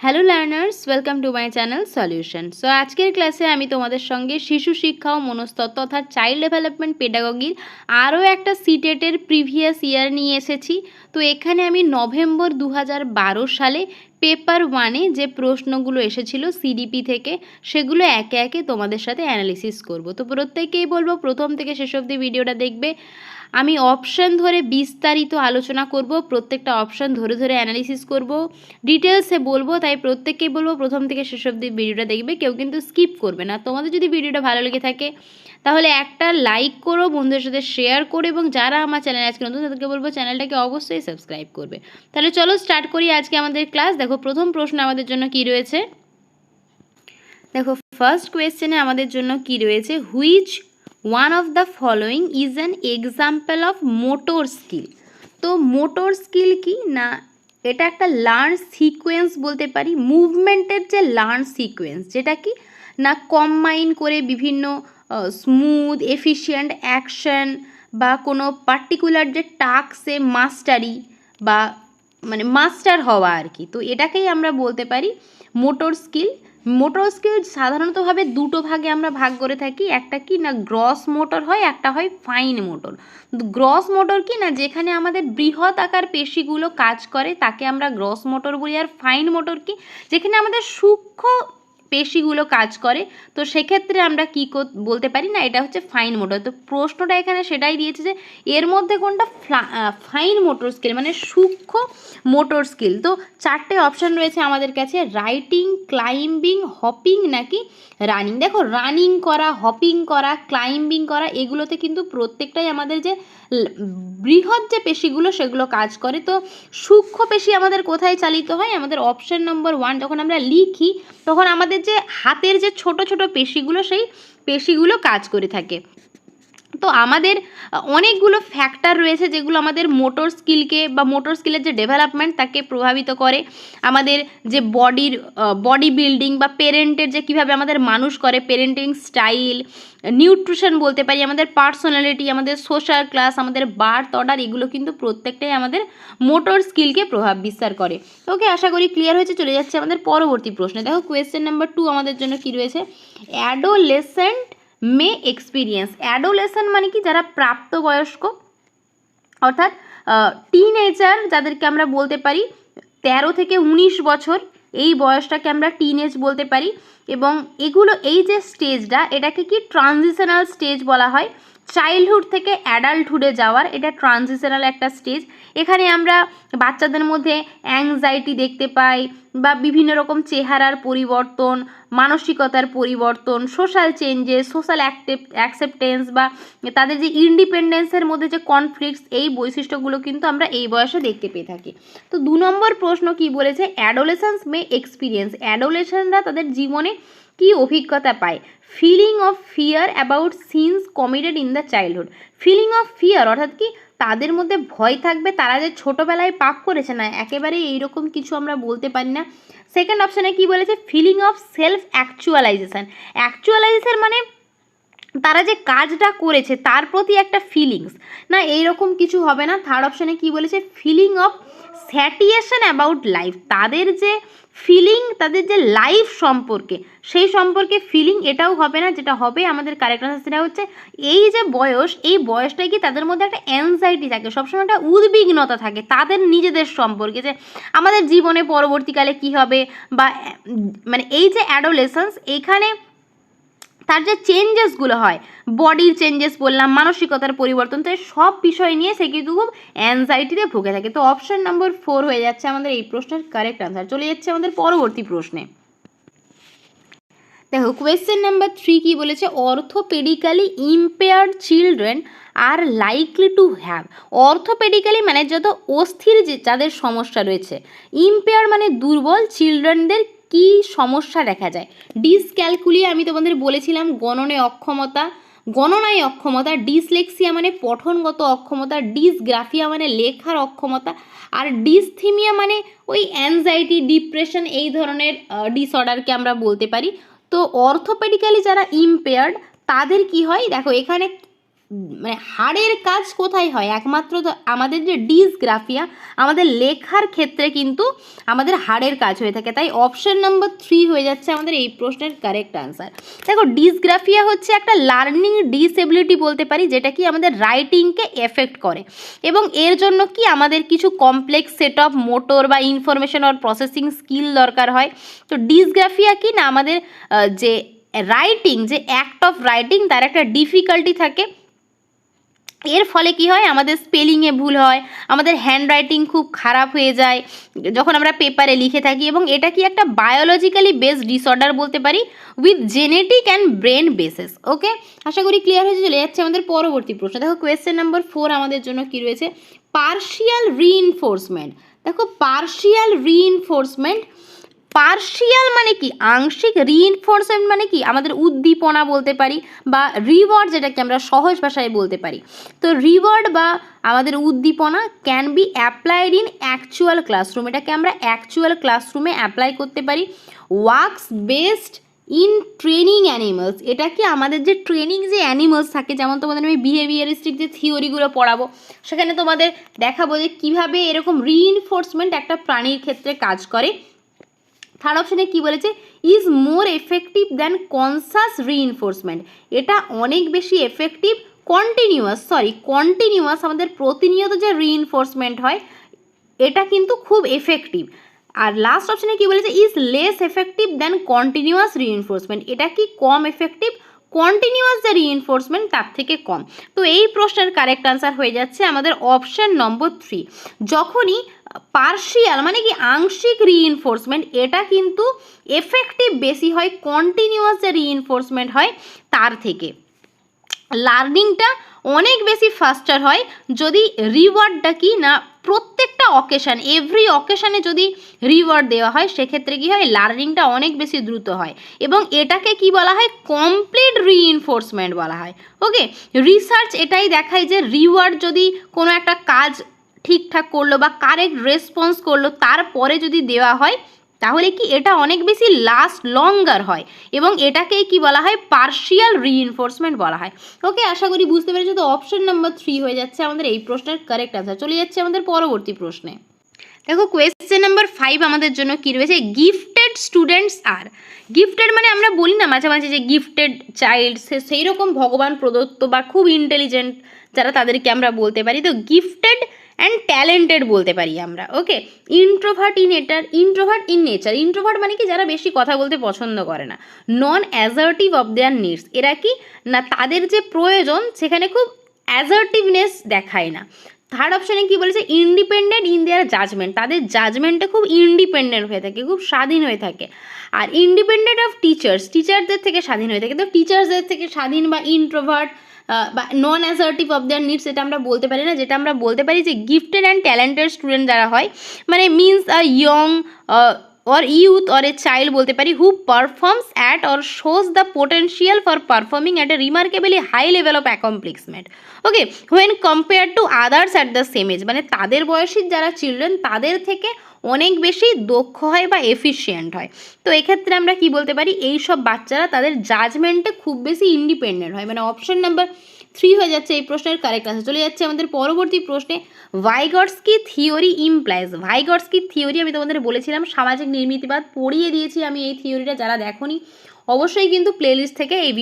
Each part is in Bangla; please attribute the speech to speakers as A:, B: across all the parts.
A: Hello learners, welcome to my channel solution. So আজকের ক্লাসে আমি তোমাদের সঙ্গে শিশু শিক্ষা ও মনস্তত্ত্ব অর্থাৎ চাইল্ড ডেভেলপমেন্ট পেডাগগির আরও একটা সিটেটের প্রিভিয়াস ইয়ার নিয়ে এসেছি। তো এখানে আমি নভেম্বর 2012 সালে পেপার 1-এ যে প্রশ্নগুলো এসেছিলো সিডিপি থেকে সেগুলো একে একে তোমাদের সাথে অ্যানালিসিস করব। তো প্রত্যেককেই বলবো প্রথম থেকে শেষ অবধি ভিডিওটা দেখবে। আমি অপশান ধরে বিস্তারিত আলোচনা করব, প্রত্যেকটা অপশান ধরে ধরে অ্যানালিসিস করব, ডিটেলসে বলবো। তাই প্রত্যেককেই বলবো প্রথম থেকে শেষ অবধি ভিডিওটা দেখবে, কেউ কিন্তু স্কিপ করবে না। তোমাদের যদি ভিডিওটা ভালো লেগে থাকে তাহলে একটা লাইক করো, বন্ধুদের সাথে শেয়ার করো, এবং যারা আমার চ্যানেল আজকে নতুন তাদেরকে বলবো চ্যানেলটাকে অবশ্যই সাবস্ক্রাইব করবে। তাহলে চলো স্টার্ট করি আজকে আমাদের ক্লাস। দেখো প্রথম প্রশ্ন আমাদের জন্য কি রয়েছে। দেখো ফার্স্ট কোয়েশ্চেনে আমাদের জন্য কি রয়েছে, which one of the following is an example of motor skill. তো মোটর স্কিল কি না, এটা একটা লার্ন সিকোয়েন্স বলতে পারি, মুভমেন্টের যে লার্ন সিকোয়েন্স, যেটা কি না কম্বাইন করে বিভিন্ন স্মুথ এফিশিয়েন্ট অ্যাকশন বা কোনো পার্টিকুলার যে টাস্কে মাস্টারি বা মানে মাস্টার হওয়া আর কি। তো এটাকেই আমরা বলতে পারি মোটর স্কিল। মোটর স্কিল সাধারণতভাবে দুটো ভাগে আমরা ভাগ করে থাকি, একটা কি না গ্রস মোটর হয়, একটা হয় ফাইন মোটর। গ্রস মোটর কি না যেখানে আমাদের বৃহৎ আকার পেশিগুলো কাজ করে তাকে আমরা গ্রস মোটর বলি, আর ফাইন মোটর কি যেখানে আমাদের সূক্ষ্ম পেশিগুলো কাজ করে। তো সেক্ষেত্রে আমরা কি বলতে পারি না এটা হচ্ছে ফাইন মোটর। তো প্রশ্নটা এখানে সেটাই দিয়েছে যে এর মধ্যে কোনটা ফাইন মোটর স্কিল মানে সূক্ষ্ম মোটর স্কিল। তো চারটে অপশান রয়েছে আমাদের কাছে, রাইটিং, ক্লাইম্বিং, হপিং নাকি রানিং। দেখো রানিং করা, হপিং করা, ক্লাইম্বিং করা এগুলোতে কিন্তু প্রত্যেকটাই আমাদের যে বৃহৎ যে পেশিগুলো সেগুলো কাজ করে। তো সূক্ষ্ম পেশি আমাদের কোথায় চালিত হয়, আমাদের অপশান নম্বর 1 যখন আমরা লিখি তখন আমাদের যে হাতের যে ছোট ছোট পেশিগুলো সেই পেশিগুলো কাজ করে থাকে। তো আমাদের অনেকগুলো ফ্যাক্টর রয়েছে যেগুলো আমাদের মোটর স্কিলকে বা মোটর স্কিলের যে ডেভেলপমেন্ট তাকে প্রভাবিত করে। আমাদের যে বডি বিল্ডিং বা পেরেন্টের যে কীভাবে আমাদের মানুষ করে, পেরেন্টিং স্টাইল, নিউট্রিশন বলতে পারি, আমাদের পার্সোনালিটি, আমাদের সোশ্যাল ক্লাস, আমাদের বার্থ অর্ডার, এগুলো কিন্তু প্রত্যেকটাই আমাদের মোটর স্কিলকে প্রভাব বিস্তার করে। ওকে, আশা করি ক্লিয়ার হয়েছে। চলে যাচ্ছে আমাদের পরবর্তী প্রশ্নে। দেখো কোয়েশ্চেন নাম্বার 2 আমাদের জন্য কি রয়েছে, অ্যাডোলেসেন্ট মে এক্সপিরিয়েন্স। অ্যাডোলেসেন্ট মানে কি যারা প্রাপ্তবয়স্ক অর্থাৎ টিনেজার, যাদেরকে আমরা বলতে পারি 13 থেকে 19 বছর, এই বয়সটাকে আমরা টিনেজ বলতে পারি। এবং এগুলো এই যে স্টেজটা এটাকে কি ট্রানজিশনাল স্টেজ বলা হয়, চাইল্ডহুড থেকে অ্যাডাল্টহুডে যাওয়ার এটা ট্রানজিশনাল একটা স্টেজ। এখানে আমরা বাচ্চাদের মধ্যে অ্যাংজাইটি দেখতে পাই বা বিভিন্ন রকম চেহারার পরিবর্তন, মানসিকতার পরিবর্তন, সোশ্যাল চেঞ্জেস, সোশ্যাল অ্যাকসেপ্টেন্স বা তাদের যে ইন্ডিপেন্ডেন্সের মধ্যে যে কনফ্লিক্টস, এই বৈশিষ্ট্যগুলো কিন্তু আমরা এই বয়সে দেখতে পেয়ে থাকি। তো 2 নম্বর প্রশ্ন কি বলেছে, অ্যাডোলেসেন্স মে এক্সপিরিয়েন্স। অ্যাডোলেসেন্টরা তাদের জীবনে কি অভিজ্ঞতা পায়, feeling of fear about sins committed in the childhood. Feeling of fear অর্থাৎ কি তাদের মধ্যে ভয় থাকবে তারা যে ছোটোবেলায় পাপ করেছে, না একেবারেই এইরকম কিছু আমরা বলতে পারি না। সেকেন্ড অপশানে কি বলেছে, feeling of self actualization. Actualization মানে তারা যে কাজটা করেছে তার প্রতি একটা ফিলিংস, না এইরকম কিছু হবে না। থার্ড অপশানে কি বলেছে, ফিলিং অফ স্যাটিয়েশন অ্যাবাউট লাইফ। তাদের যে ফিলিং, তাদের যে লাইফ সম্পর্কে সেই সম্পর্কে ফিলিং, এটাও হবে না। যেটা হবে আমাদের কারেক্ট আনসার সেটা হচ্ছে এই যে বয়স, এই বয়সটাই কি তাদের মধ্যে একটা অ্যাংজাইটি থাকে, সবসময় একটা উদ্বিগ্নতা থাকে তাদের নিজেদের সম্পর্কে, যে আমাদের জীবনে পরবর্তীকালে কি হবে বা মানে এই যে অ্যাডোলেসেন্স, এইখানে তার যে চেঞ্জেসগুলো হয়, বডির চেঞ্জেস বললাম, মানসিকতার পরিবর্তন, তো সব বিষয় নিয়ে সে কিন্তু খুব অ্যাংজাইটিতে ভুগে থাকে। তো অপশান নম্বর 4 হয়ে যাচ্ছে আমাদের এই প্রশ্নের কারেক্ট আনসার। চলে যাচ্ছে আমাদের পরবর্তী প্রশ্নে। দেখো কোয়েশ্চেন নাম্বার 3 কি বলেছে, orthopedically impaired children are likely to have. Orthopedically মানে যত অস্থির যে যাদের সমস্যা রয়েছে, ইম্পেয়ার মানে দুর্বল, চিলড্রেনদের কি সমস্যা দেখা যায়, ডিসক্যালকুলিয়া আমি তোমাদের বলেছিলাম গণনায় অক্ষমতা, ডিসলেক্সিয়া মানে পঠনগত অক্ষমতা, ডিসগ্রাফিয়া মানে লেখার অক্ষমতা, আর ডিসথিমিয়া মানে ওই অ্যাংজাইটি, ডিপ্রেশন, এই ধরনের ডিসঅর্ডারকে আমরা বলতে পারি। তো অর্থোপেডিক্যালি যারা ইম্পেয়ার্ড তাদের কি হয়, দেখো এখানে মানে হাড়ের কাজ কোথায় হয়? একমাত্র তো আমাদের যে ডিসগ্রাফিয়া, আমাদের লেখার ক্ষেত্রে কিন্তু আমাদের হাড়ের কাজ হয়ে থাকে। তাই অপশন নাম্বার 3 হয়ে যাচ্ছে আমাদের এই প্রশ্নের কারেক্ট আনসার। দেখো, ডিসগ্রাফিয়া হচ্ছে একটা লার্নিং ডিসএবিলিটি বলতে পারি, যেটা কি আমাদের রাইটিংকে এফেক্ট করে, এবং এর জন্য কি আমাদের কিছু কমপ্লেক্স সেট অফ মোটর বা ইনফরমেশন অর প্রসেসিং স্কিল দরকার হয়। তো ডিসগ্রাফিয়া কি না, আমাদের যে রাইটিং, যে অ্যাক্ট অফ রাইটিং, তার একটা ডিফিকাল্টি থাকে। এর ফলে কি হয়, আমাদের স্পেলিংয়ে ভুল হয়, আমাদের হ্যান্ডরাইটিং খুব খারাপ হয়ে যায় যখন আমরা পেপারে লিখে থাকি, এবং এটা কি একটা বায়োলজিক্যালি বেসড ডিসঅর্ডার বলতে পারি, with genetic and brain basis. Okay, আশা করি ক্লিয়ার হয়ে চলে যাচ্ছে আমাদের পরবর্তী প্রশ্ন। দেখো, কোয়েশ্চেন নাম্বার 4 আমাদের জন্য কি রয়েছে, পার্শিয়াল রিইনফোর্সমেন্ট। দেখো, পার্শিয়াল রিইনফোর্সমেন্ট, পার্শিয়াল মানে কি, আংশিক, রিইনফোর্সমেন্ট মানে কি আমাদের উদ্দীপনা বলতে পারি, বা রিওয়ার্ড, যেটাকে আমরা সহজ ভাষায় বলতে পারি। তো রিওয়ার্ড বা আমাদের উদ্দীপনা can be applied in actual classroom, এটাকে আমরা অ্যাকচুয়াল ক্লাসরুমে অ্যাপ্লাই করতে পারি। Works based in training animals, এটা কি আমাদের যে ট্রেনিং যে অ্যানিমালস থাকে, যেমন তোমাদের আমি বিহেভিয়ারিস্টিক যে থিওরিগুলো পড়াবো, সেখানে তোমাদের দেখাবো যে কীভাবে এরকম রিইনফোর্সমেন্ট একটা প্রাণীর ক্ষেত্রে কাজ করে। থার্ড অপশনে কি বলেছে, is more effective than conscious reinforcement, এটা অনেক বেশি এফেক্টিভ কন্টিনিউয়াস আমাদের প্রতিনিয়ত যে রিইনফোর্সমেন্ট হয়, এটা কিন্তু খুব এফেক্টিভ। আর লাস্ট অপশনে কি বলেছে, is less effective than continuous reinforcement, এটা কি কম এফেক্টিভ, কন্টিনিউয়াস যে রিইনফোর্সমেন্ট তার থেকে কম। তো এই প্রশ্নের কারেক্ট আনসার হয়ে যাচ্ছে আমাদের অপশন নম্বর 3। যখনই পার্শিয়াল মানে কি আংশিক রিইনফোর্সমেন্ট, এটা কিন্তু এফেক্টিভ বেশি হয় কন্টিনিউয়াস যে রিইনফোর্সমেন্ট হয় তার থেকে। লার্নিংটা অনেক বেশি ফাস্টার হয় যদি রিওয়ার্ডটা কি না প্রত্যেকটা অকেশান, এভরি অকেশানে যদি রিওয়ার্ড দেওয়া হয়, সেক্ষেত্রে কি হয়, লার্নিংটা অনেক বেশি দ্রুত হয়, এবং এটাকে কি বলা হয়, কমপ্লিট রিইনফোর্সমেন্ট বলা হয়। ওকে, রিসার্চ এটাই দেখায় যে রিওয়ার্ড যদি কোনো একটা কাজ ঠিকঠাক করলো বা কারেক্ট রেসপন্স করলো, তারপরে যদি দেওয়া হয়, তাহলে কি এটা অনেক বেশি লঙ্গার হয়, এবং এটাকেই কি বলা হয়, পার্শিয়াল রিইনফোর্সমেন্ট বলা হয়। ওকে, আশা করি বুঝতে পেরেছো। তো অপশন নাম্বার 3 হয়ে যাচ্ছে আমাদের এই প্রশ্নের কারেক্ট আনসার। চলে যাচ্ছে আমাদের পরবর্তী প্রশ্নে। দেখো, কোয়েশ্চেন নাম্বার 5 আমাদের জন্য কি রয়েছে, গিফটেড স্টুডেন্টস আর, গিফটেড মানে আমরা বলি না মাঝে মাঝে যে গিফটেড চাইল্ড, সেই রকম ভগবান প্রদত্ত বা খুব ইন্টেলিজেন্ট যারা, তাদেরকে আমরা বলতে পারি। তো গিফটেড অ্যান্ড ট্যালেন্টেড বলতে পারি আমরা। ওকে, ইন্ট্রোভার্ট ইন নেচার, ইন্ট্রোভার্ট মানে কি যারা বেশি কথা বলতে পছন্দ করে না, নন অ্যাজার্টিভ অফ দেয়ার নিডস, এরা কি না তাদের যে প্রয়োজন সেখানে খুব অ্যাজার্টিভনেস দেখায় না। থার্ড অপশানে কি বলেছে, ইন্ডিপেন্ডেন্ট ইন দেয়ার জাজমেন্ট, তাদের জাজমেন্টে খুব ইন্ডিপেন্ডেন্ট হয়ে থাকে, খুব স্বাধীন হয়ে থাকে। আর ইন্ডিপেন্ডেন্ট অফ টিচার্সদের থেকে স্বাধীন হয়ে থাকে। তো টিচার্সদের থেকে স্বাধীন বা ইন্ট্রোভার্ট বা নন অ্যাসার্টিভ অফ দেয়ার নিডস, এটা আমরা বলতে পারি না। যেটা আমরা বলতে পারি যে গিফটেড অ্যান্ড ট্যালেন্টেড স্টুডেন্ট যারা হয়, মানে means a young or youth or a child বলতে পারি, who performs at or shows the potential for performing at a remarkably high level of accomplishment. Okay, when compared to others at the same age, মানে তাদের বয়সী যারা চিলড্রেন তাদের থেকে অনেক বেশি দক্ষ হয় বা এফিশিয়েন্ট হয়। তো এক্ষেত্রে আমরা কি বলতে পারি, এই সব বাচ্চারা তাদের জাজমেন্টে খুব বেশি ইন্ডিপেন্ডেন্ট হয়। মানে অপশন নাম্বার 3 হয়ে যাচ্ছে এই প্রশ্নের কারেক্ট আনসার। চলে যাচ্ছে আমাদের পরবর্তী প্রশ্নে, Vygotsky theory implies. Vygotsky theory আমি তোমাদের বলেছিলাম সামাজিক নির্মিতিবাদ পড়িয়ে দিয়েছি আমি এই থিওরিটা, যারা দেখোনি অবশ্যই কিন্তু প্লেলিস্ট থেকে এই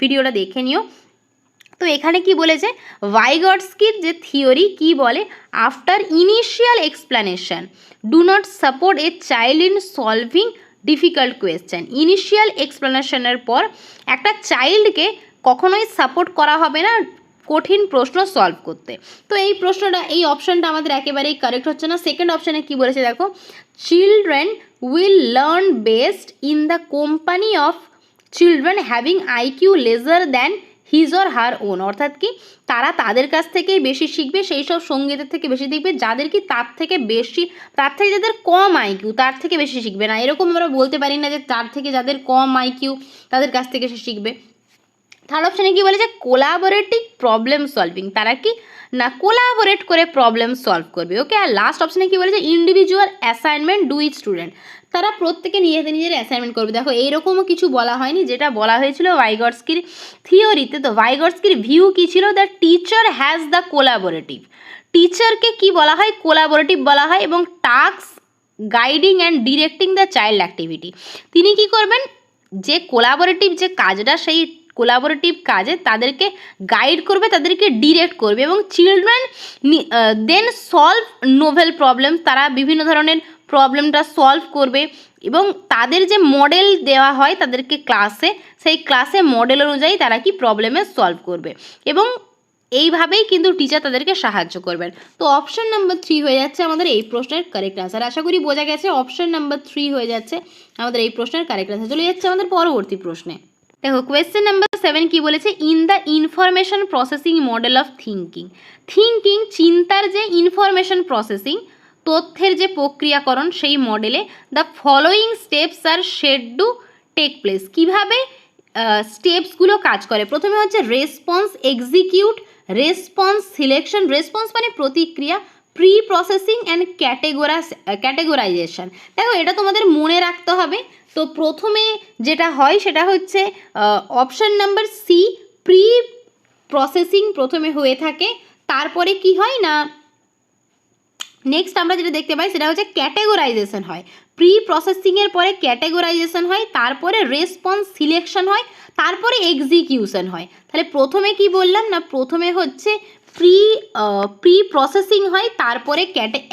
A: ভিডিওটা দেখে নিও। তো এখানে কি বলেছে, ভাইগটস্কির যে থিওরি কি বলে, after initial explanation do not support a child in solving difficult question. Initial এক্সপ্লানেশনের পর একটা চাইল্ডকে কখনোই সাপোর্ট করা হবে না কঠিন প্রশ্ন সলভ করতে। তো এই প্রশ্নটা, এই অপশানটা আমাদের একেবারেই কারেক্ট হচ্ছে না। সেকেন্ড অপশানে কি বলেছে দেখো, children will learn best in the company of children having IQ lesser than his or her own, অর্থাৎ কি তারা তাদের কাছ থেকেই বেশি শিখবে, সেই সব সঙ্গীতের থেকে বেশি দেখবে যাদের কি তার থেকে যাদের কম আইকিউ তার থেকে বেশি শিখবে না। এরকম আমরা বলতে পারি না যে তার থেকে যাদের কম আইকিউ তাদের কাছ থেকে সে শিখবে। থার্ড অপশানে কি বলেছে, কোলাবোরেটিভ প্রবলেম সলভিং, তারা কি না কোলাবোরেট করে প্রবলেম সলভ করবে। ওকে, আর লাস্ট অপশানে কি বলেছে, individual assignment do it student, তারা প্রত্যেকে নিজেদের নিজের অ্যাসাইনমেন্ট করবে। দেখো এইরকমও কিছু বলা হয়নি, যেটা বলা হয়েছিল ভাইগটস্কির থিওরিতে। তো ভাইগটস্কির ভিউ কী ছিল, the teacher has the collaborative, টিচারকে কি বলা হয়, কোলাবোরেটিভ বলা হয়, এবং task guiding and directing the child activity, তিনি কি করবেন, যে কোলাবোরেটিভ যে কাজটা, সেই কোলাবোরেটিভ কাজে তাদেরকে গাইড করবে, তাদেরকে ডিরেক্ট করবে, এবং চিলড্রেন দেন সলভ নোভেল প্রবলেম, তারা বিভিন্ন ধরনের প্রবলেমটা সলভ করবে, এবং তাদের যে মডেল দেওয়া হয় তাদেরকে ক্লাসে, সেই ক্লাসে মডেল অনুযায়ী তারা কি প্রবলেমে সলভ করবে, এবং এইভাবেই কিন্তু টিচার তাদেরকে সাহায্য করবেন। তো অপশন নাম্বার 3 হয়ে যাচ্ছে আমাদের এই প্রশ্নের কারেক্ট আনসার। আশা করি বোঝা গেছে, অপশন নাম্বার 3 হয়ে যাচ্ছে আমাদের এই প্রশ্নের কারেক্ট আনসার। চলে যাচ্ছে আমাদের পরবর্তী প্রশ্নে। দেখো কোয়েশ্চেন নাম্বার 7 কি বলেছে, in the information processing model of thinking, thinking চিন্তার যে ইনফরমেশন প্রসেসিং, তথ্যের যে প্রক্রিয়াকরণ, সেই মডেলে the following steps are said to take place, কীভাবে স্টেপসগুলো কাজ করে। প্রথমে হচ্ছে response execute, response selection, response মানে প্রতিক্রিয়া, প্রি প্রসেসিং অ্যান্ড ক্যাটেগরাইজেশন। দেখো এটা তোমাদের মনে রাখতে হবে। তো প্রথমে যেটা হয় সেটা হচ্ছে option number C, pre processing প্রথমে হয়ে থাকে, তারপরে কি হয় না, নেক্সট আমরা যেটা দেখতে পাই সেটা হচ্ছে ক্যাটেগরাইজেশন হয়, প্রি প্রসেসিংয়ের পরে ক্যাটেগরাইজেশন হয়, তারপরে রেসপন্স সিলেকশন হয়, তারপরে এক্সিকিউশন হয়। তাহলে প্রথমে কি বললাম না, প্রথমে হচ্ছে প্রি প্রসেসিং হয়, তারপরে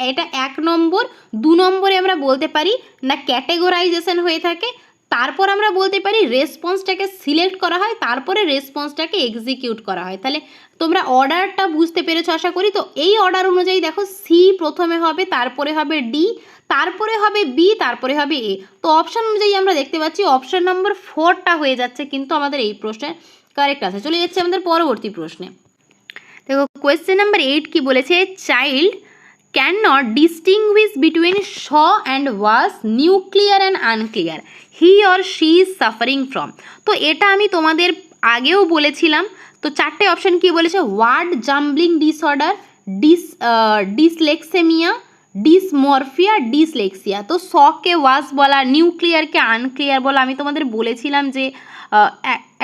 A: এটা 1 নম্বর। 2 নম্বরে আমরা বলতে পারি না ক্যাটেগরাইজেশন হয়ে থাকে, তারপর আমরা বলতে পারি রেসপন্সটাকে সিলেক্ট করা হয়, তারপরে রেসপন্সটাকে এক্সিকিউট করা হয়। তাহলে তোমরা অর্ডারটা বুঝতে পেরেছো আশা করি। তো এই অর্ডার অনুযায়ী দেখো, সি প্রথমে হবে, তারপরে হবে ডি, তারপরে হবে বি, তারপরে হবে এ। তো অপশান অনুযায়ী আমরা দেখতে পাচ্ছি অপশান নম্বর 4টা হয়ে যাচ্ছে কিন্তু আমাদের এই প্রশ্নের কারেক্ট আছে। চলে যাচ্ছে আমাদের পরবর্তী প্রশ্নে। দেখো কোয়েশ্চেন নাম্বার 8 কি বলেছে, child can not distinguish between saw and was, nuclear and unclear, he or she is suffering from. তো এটা আমি তোমাদের আগেও বলেছিলাম। তো 4টে অপশান কি বলেছে, ওয়ার্ড জাম্বলিং ডিসঅর্ডার, ডিসলেক্সেমিয়া, ডিসমরফিয়া, ডিসলেক্সিয়া। তো শকে ওয়াজ বলা, নিউক্লিয়ারকে আনক্লিয়ার বলা। আমি তোমাদের বলেছিলাম যে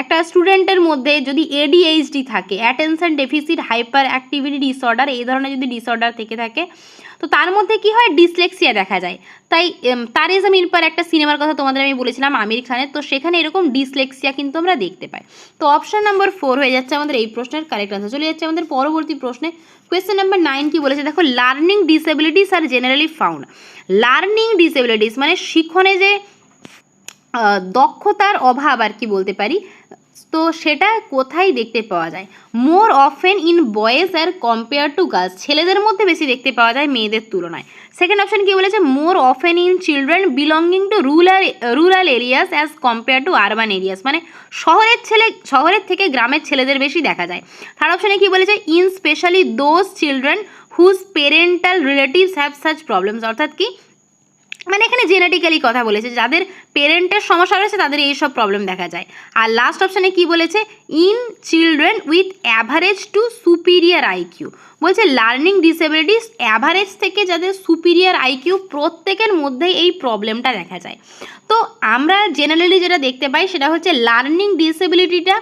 A: একটা স্টুডেন্টের মধ্যে যদি এডিএইচডি থাকে, attention deficit hyper activity disorder, এই ধরনের যদি ডিসঅর্ডার থেকে থাকে, তো তার মধ্যে কি হয়, ডিসলেক্সিয়া দেখা যায়। তাই তার ইজ আ মিরপার একটা সিনেমার কথা তোমাদের আমি বলেছিলাম আমির খানের, তো সেখানে এরকম ডিসলেক্সিয়া কিন্তু আমরা দেখতে পাই। তো অপশান নাম্বার 4 হয়ে যাচ্ছে আমাদের এই প্রশ্নের কারেক্ট আনসার। চলে যাচ্ছে আমাদের পরবর্তী প্রশ্নে। কোয়েশ্চেন নাম্বার 9 কি বলেছে, দেখো learning disabilities are generally found. Learning disabilities মানে শিক্ষণে যে দক্ষতার অভাব আর কি বলতে পারি, তো সেটা কোথায় দেখতে পাওয়া যায়, more often in boys are compare to girls, ছেলেদের মধ্যে বেশি দেখতে পাওয়া যায় মেয়েদের তুলনায়। সেকেন্ড অপশন কি বলেছে, মোর often in children belonging to rural areas as compare to urban areas, মানে শহরের থেকে গ্রামের ছেলেদের বেশি দেখা যায়। থার্ড অপশনে কি বলেছে, in especially those children whose parental relatives have such problems, অর্থাৎ কি মানে এখানে জেনেটিক্যালি কথা বলেছে, যাদের পেরেন্টের সমস্যা রয়েছে তাদের এইসব প্রবলেম দেখা যায়। আর লাস্ট অপশানে কি বলেছে, in children with average to superior IQ, বলছে লার্নিং ডিসএবিলিটিস অ্যাভারেজ থেকে যাদের সুপিরিয়ার আইকিউ, প্রত্যেকের মধ্যেই এই প্রবলেমটা দেখা যায়। তো আমরা জেনারেলি যেটা দেখতে পাই সেটা হচ্ছে লার্নিং ডিসএবিলিটিটা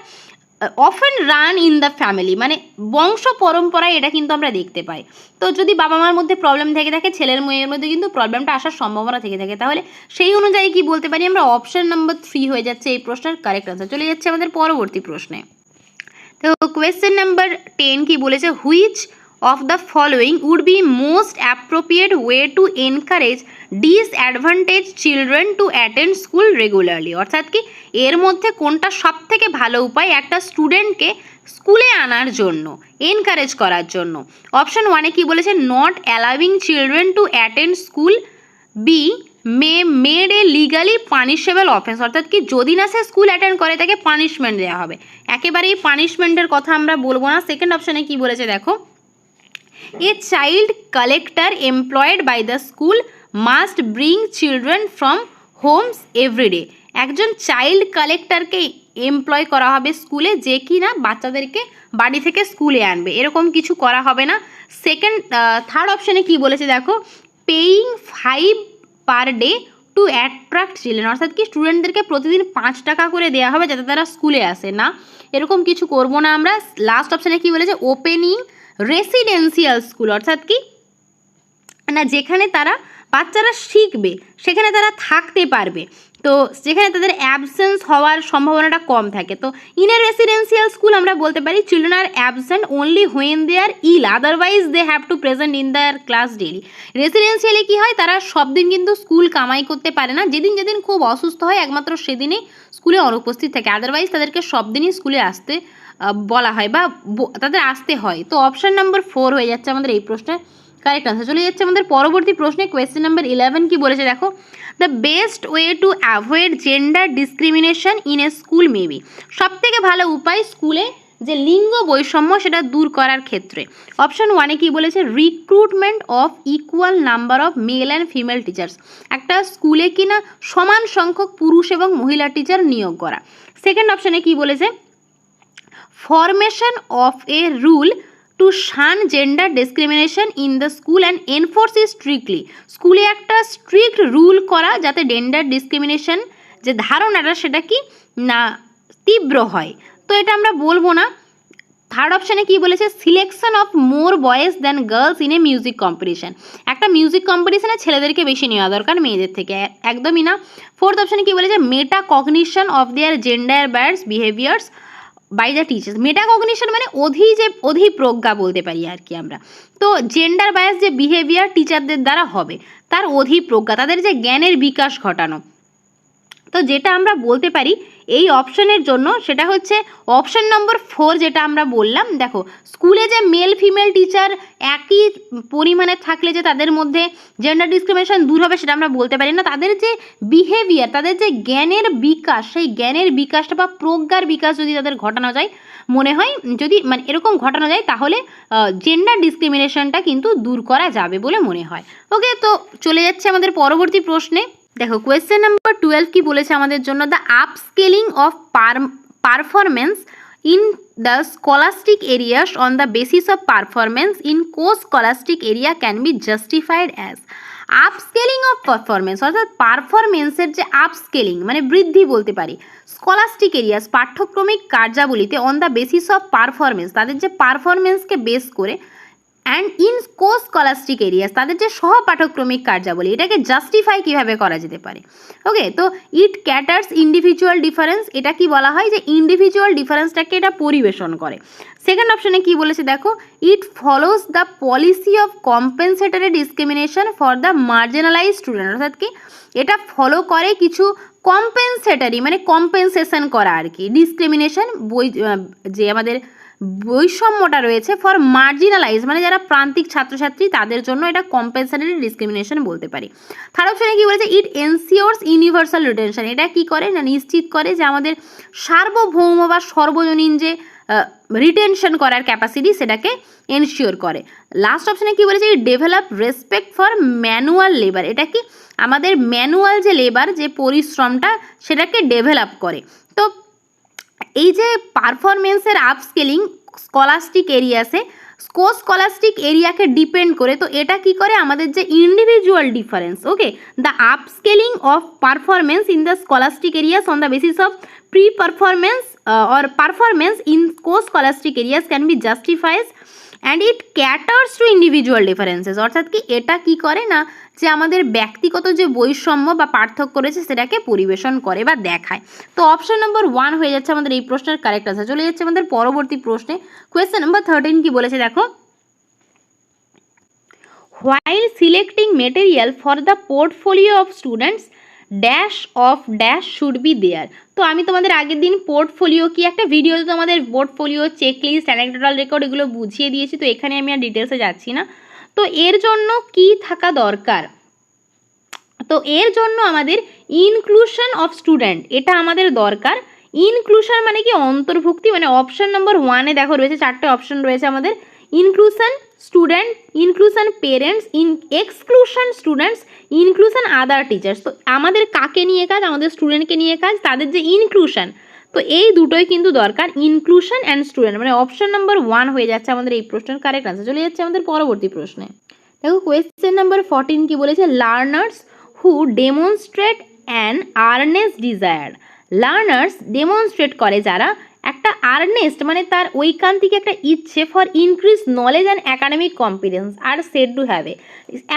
A: often run in the family, মানে বংশ পরম্পরায় এটা কিন্তু আমরা দেখতে পাই। তো যদি বাবা মার মধ্যে প্রবলেম থেকে থাকে, ছেলের মেয়ের মধ্যে কিন্তু প্রবলেমটা আসার সম্ভাবনা থেকে থাকে। তাহলে সেই অনুযায়ী কি বলতে পারি আমরা, অপশন নাম্বার 3 হয়ে যাচ্ছে এই প্রশ্নের কারেক্ট আনসার। চলে যাচ্ছে আমাদের পরবর্তী প্রশ্নে। তো কোয়েশ্চেন নাম্বার 10 কি বলেছে, which of the following would be most appropriate way to encourage disadvantaged children to attend school regularly, অর্থাৎ কি এর মধ্যে কোনটা সব থেকে ভালো উপায় একটা স্টুডেন্টকে স্কুলে আনার জন্য, এনকারেজ করার জন্য। অপশন 1-এ কি বলেছে, not allowing children to attend school, be made a legally punishable offence, অর্থাৎ কি যদি না সে স্কুল অ্যাটেন্ড করে তাকে পানিশমেন্ট দেওয়া হবে। একেবারেই পানিশমেন্টের কথা আমরা বলবো না। সেকেন্ড অপশানে কি বলেছে দেখো, a child collector employed by the school must bring children from homes every day, একজন চাইল্ড কালেক্টরকে এমপ্লয় করা হবে স্কুলে, যে কি না বাচ্চাদেরকে বাড়ি থেকে স্কুলে আনবে, এরকম কিছু করা হবে না। থার্ড অপশানে কি বলেছে দেখো, paying 5 per day to attract children, অর্থাৎ কি স্টুডেন্টদেরকে প্রতিদিন 5 টাকা করে দেওয়া হবে যাতে তারা স্কুলে আসে না, এরকম কিছু করব না আমরা। লাস্ট অপশানে কি বলেছে, ওপেনিং রেসিডেন্সিয়াল স্কুল, অর্থাৎ কি না যেখানে তারা বাচ্চারা শিখবে সেখানে তারা থাকতে পারবে, তো যেখানে তাদের অ্যাবসেন্স হওয়ার সম্ভাবনাটা কম থাকে। তো ইন এ রেসিডেন্সিয়াল স্কুল আমরা বলতে পারি children are absent only when they are ill, otherwise they have to present in their class daily. রেসিডেন্সিয়ালে কী হয়, তারা সব দিন কিন্তু স্কুল কামাই করতে পারে না, যেদিন যেদিন খুব অসুস্থ হয় একমাত্র সেদিনই স্কুলে অনুপস্থিত থাকে, আদারওয়াইজ তাদেরকে সব দিনই স্কুলে আসতে বলা হয় বা তাদের আসতে হয়। তো অপশান নাম্বার 4 হয়ে যাচ্ছে আমাদের এই প্রশ্নের কারেক্ট আনসার। চলে যাচ্ছে আমাদের পরবর্তী প্রশ্নে, কোয়েশ্চেন নাম্বার 11 কি বলেছে দেখো, the best way to avoid gender discrimination in a school maybe, সবথেকে ভালো উপায় স্কুলে যে লিঙ্গ বৈষম্য সেটা দূর করার ক্ষেত্রে। অপশন 1-এ কি বলেছে, recruitment of equal number of male and female teachers, একটা স্কুলে কিনা সমান সংখ্যক পুরুষ এবং মহিলা টিচার নিয়োগ করা। সেকেন্ড অপশানে কি বলেছে, formation of a rule to shun gender discrimination in the school and enforce it strictly, স্কুলে একটা স্ট্রিক্ট রুল করা যাতে জেন্ডার ডিসক্রিমিনেশন যে ধারণাটা সেটা কি না তীব্র হয়। তো এটা আমরা বলবো না। থার্ড অপশানে কি বলেছে, selection of more boys than girls in a music competition, একটা মিউজিক কম্পিটিশনে ছেলেদেরকে বেশি নেওয়া দরকার মেয়েদের থেকে, একদমই না। ফোর্থ অপশানে কি বলেছে, meta cognition of their gender ব্যাডস behaviours by the teachers, metacognition মানে অধিপ্রজ্ঞা বলতে পারি আর কি আমরা। তো জেন্ডার বায়াস যে বিহেভিয়ার টিচারদের দ্বারা হবে তার অধিপ্রজ্ঞা, তাদের যে জ্ঞানের বিকাশ ঘটানো। তো যেটা আমরা বলতে পারি এই অপশনের জন্য সেটা হচ্ছে অপশন নম্বর 4, যেটা আমরা বললাম। দেখো স্কুলে যে মেল ফিমেল টিচার একই পরিমাণে থাকলে যে তাদের মধ্যে জেন্ডার ডিসক্রিমিনেশন দূর হবে সেটা আমরা বলতে পারি না, তাদের যে বিহেভিয়ার, তাদের যে জ্ঞানের বিকাশ, সেই জ্ঞানের বিকাশটা বা প্রজ্ঞার বিকাশ যদি তাদের ঘটানো যায়, মনে হয় যদি মানে এরকম ঘটানো যায় তাহলে জেন্ডার ডিসক্রিমিনেশনটা কিন্তু দূর করা যাবে বলে মনে হয়। ওকে, তো চলে যাচ্ছে আমাদের পরবর্তী প্রশ্নে। দেখো কোয়েশ্চেন নাম্বার 12 কি বলেছে আমাদের জন্য, the upscaling of performance in the scholastic areas on the basis of performance in co scholastic area can be justified as, upscaling of performance অর্থাৎ পারফরমেন্সের যে আপস্কেলিং মানে বৃদ্ধি বলতে পারি, স্কলাস্টিক এরিয়াস পাঠ্যক্রমিক কার্যাবলীতে on the basis of performance তাদের যে পারফরমেন্সকে বেস করে, and in co scholastic areas তাদের যে সহপাঠক্রমিক কার্যাবলী, এটাকে জাস্টিফাই কিভাবে করা যেতে পারে। ওকে, তো ইট ক্যাটার্স ইন্ডিভিজুয়াল ডিফারেন্স, এটা কি বলা হয় যে ইন্ডিভিজুয়াল ডিফারেন্সটাকে এটা পরিবেশন করে। সেকেন্ড অপশনে কি বলেছে দেখো, it follows the policy of compensatory discrimination for the marginalize student, অর্থাৎ কি এটা ফলো করে কিছু কম্পেনসেটরি মানে কম্পেনসেশন করা আর কি, ডিসক্রিমিনেশন যে আমাদের বৈষম্যটা রয়েছে ফর মার্জিনালাইজ মানে যারা প্রান্তিক ছাত্রছাত্রী তাদের জন্য এটা কম্পেনসেটরি ডিসক্রিমিনেশন বলতে পারি। থার্ড অপশনে কি বলেছে, ইট এনসিওরস ইউনিভার্সাল রিটেনশন, এটা কি করে না নিশ্চিত করে যে আমাদের সার্বভৌম বা সর্বজনীন যে রিটেনশন করার ক্যাপাসিটি সেটাকে এনশিওর করে। লাস্ট অপশনে কি বলেছে, it develop respect for manual labour, এটা কি আমাদের ম্যানুয়াল যে লেবার যে পরিশ্রমটা সেটাকে ডেভেলপ করে। তো এই যে পারফরমেন্সের আপস্কেলিং স্কলাস্টিক এরিয়াসে স্কলাস্টিক এরিয়াকে ডিপেন্ড করে, তো এটা কি করে আমাদের যে individual difference, okay, the upscaling of performance in the scholastic areas on the basis of pre performance or performance in scholastic areas can be justified and it caterers two individual differences, অর্থাৎ কি এটা কি করে না যে আমাদের ব্যক্তিগত যে বৈষম্য বা পার্থক্য রয়েছে সেটাকে পরিবেশন করে বা দেখায়। তো অপশন নম্বর 1 হয়ে যাচ্ছে আমাদের এই প্রশ্নের কারেক্ট আনসার। চলে যাচ্ছে আমাদের পরবর্তী প্রশ্নে, কোয়েশ্চেন নাম্বার 13 কি বলেছে দেখো, while selecting material for the portfolio of students dash of dash should be there. তো আমি তোমাদের আগের দিন পোর্টফোলিও কি একটা ভিডিওতে তোমাদের পোর্টফোলিও চেকলিস্ট অ্যানেকডোটাল রেকর্ড এগুলো বুঝিয়ে দিয়েছি, তো এখানে আমি আর ডিটেলসে যাচ্ছি না। তো এর জন্য কি থাকা দরকার, তো এর জন্য আমাদের ইনক্লুশন অফ স্টুডেন্ট এটা আমাদের দরকার। ইনক্লুশন মানে কি অন্তর্ভুক্তি, মানে অপশন নম্বর 1-এ দেখো রয়েছে 4টে অপশন রয়েছে আমাদের, inclusion student, inclusion parents, exclusion students, inclusion আদার টিচার্স। তো আমাদের কাকে নিয়ে কাজ, আমাদের স্টুডেন্টকে নিয়ে কাজ, তাদের যে ইনক্লুশন তো এই দুটোই কিন্তু দরকার, ইনক্লুশন অ্যান্ড স্টুডেন্ট, মানে অপশন নাম্বার 1 হয়ে যাচ্ছে আমাদের এই প্রশ্নের কারেক্ট আনসার। চলে যাচ্ছে আমাদের পরবর্তী প্রশ্নে। দেখো কোয়েশ্চেন নাম্বার 14 কি বলেছে, learners who demonstrate an earnest desire. Learners demonstrate করে যারা একটা আর্নেস্ট মানে তার ঐকান্তিক একটা ইচ্ছে for increase knowledge and academic competence are said to have a.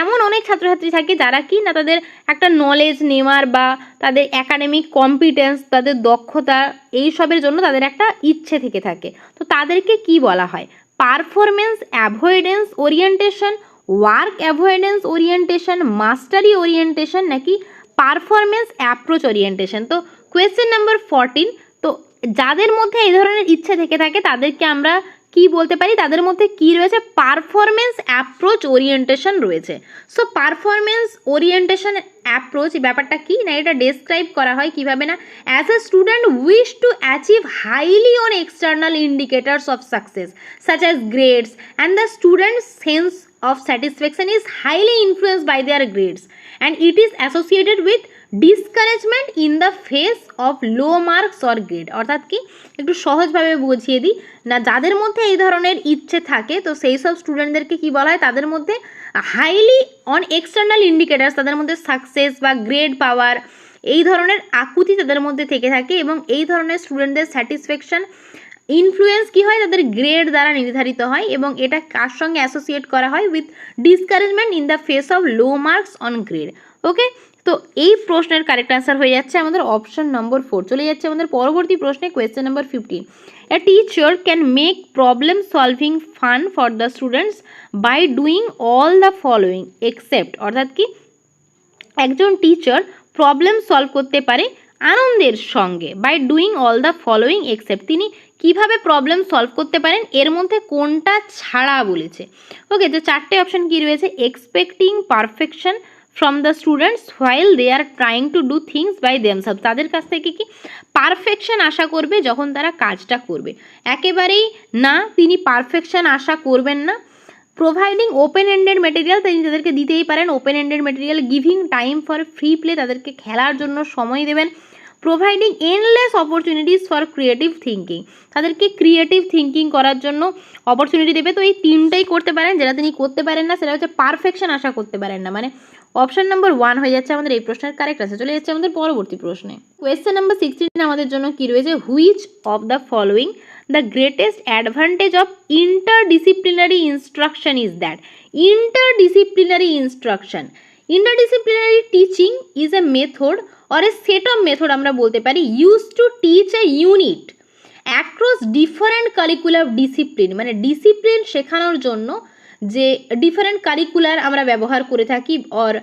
A: এমন অনেক ছাত্রছাত্রী থাকে যারা কি না তাদের একটা নলেজ নেওয়ার বা তাদের একাডেমিক কম্পিটেন্স, তাদের দক্ষতা এইসবের জন্য তাদের একটা ইচ্ছে থেকে থাকে। তো তাদেরকে কি বলা হয়, performance avoidance orientation, work avoidance orientation, mastery orientation, নাকি পারফরমেন্স অ্যাপ্রোচ ওরিয়েন্টেশন। তো কোয়েশ্চেন নাম্বার 14, তো যাদের মধ্যে এই ধরনের ইচ্ছে থেকে থাকে তাদেরকে আমরা কি বলতে পারি, তাদের মধ্যে কি রয়েছে, পারফরমেন্স অ্যাপ্রোচ ওরিয়েন্টেশন রয়েছে। সো পারফরমেন্স ওরিয়েন্টেশন অ্যাপ্রোচ ব্যাপারটা কি না, এটা ডেসক্রাইব করা হয় কিভাবে না, as a student wish to achieve highly on external indicators of success such as grades and the students sense of satisfaction is highly influenced by their grades and it is associated with discouragement in the face of low marks or grade। অর্থাৎ কি, একটু সহজভাবে বুঝিয়ে দিই না, যাদের মধ্যে এই ধরনের ইচ্ছে থাকে তো সেই সব স্টুডেন্টদেরকে কি বলা হয়, তাদের মধ্যে হাইলি অন এক্সটার্নাল ইন্ডিকেটার্স, তাদের মধ্যে সাকসেস বা গ্রেড পাওয়ার এই ধরনের আকুতি তাদের মধ্যে থেকে থাকে এবং এই ধরনের স্টুডেন্টদের স্যাটিসফ্যাকশন ইনফ্লুয়েন্স কি হয়, তাদের গ্রেড দ্বারা নির্ধারিত হয় এবং এটা কার সঙ্গে অ্যাসোসিয়েট করা হয়, with discouragement in the face of low marks on grade. Okay, তো এই প্রশ্নের কারেক্ট আনসার হয়ে যাচ্ছে আমাদের অপশন নম্বর 4। চলে যাচ্ছে আমাদের পরবর্তী প্রশ্নে, question number 15। A teacher can make problem solving fun for the students by doing all the following except. অর্থাৎ কি, একজন টিচার প্রবলেম সলভ করতে পারে আনন্দের সঙ্গে, by doing all the following except, তিনি কিভাবে প্রবলেম সলভ করতে পারেন, এর মধ্যে কোনটা ছাড়া বলেছে। ওকে, তো চারটে অপশন কি রয়েছে, expecting perfection from the students while they are trying to do things by themselves, তাদের কাছ থেকে কি পারফেকশন আশা করবে যখন তারা কাজটা করবে, একেবারেই না, তিনি পারফেকশন আশা করবেন না। প্রোভাইডিং ওপেন এন্ডেড মেটেরিয়াল, তিনি তাদেরকে দিতেই পারেন open ended material. Giving time for free play, তাদেরকে খেলার জন্য সময় দেবেন। Providing endless opportunities for creative thinking, তাদেরকে ক্রিয়েটিভ থিঙ্কিং করার জন্য অপরচুনিটি দেবে। তো এই তিনটাই করতে পারেন, যেটা তিনি করতে পারেন না সেটা হচ্ছে পারফেকশন আশা করতে পারেন না, মানে অপশন নাম্বার 1 হয়ে যাচ্ছে আমাদের এই প্রশ্নের কারেক্ট আছে। চলে যাচ্ছে আমাদের পরবর্তী প্রশ্নে। কোয়েশ্চেন নাম্বার 16 আমাদের জন্য কি রয়েছে, which of the following the greatest advantage of interdisciplinary instruction is that? Interdisciplinary instruction, interdisciplinary teaching is a method or a set of method আমরা বলতে পারি used to teach a unit across different curricular discipline, মানে ডিসিপ্লিন শেখানোর জন্য যে ডিফারেন্ট কারিকুলার আমরা ব্যবহার করে থাকি, অর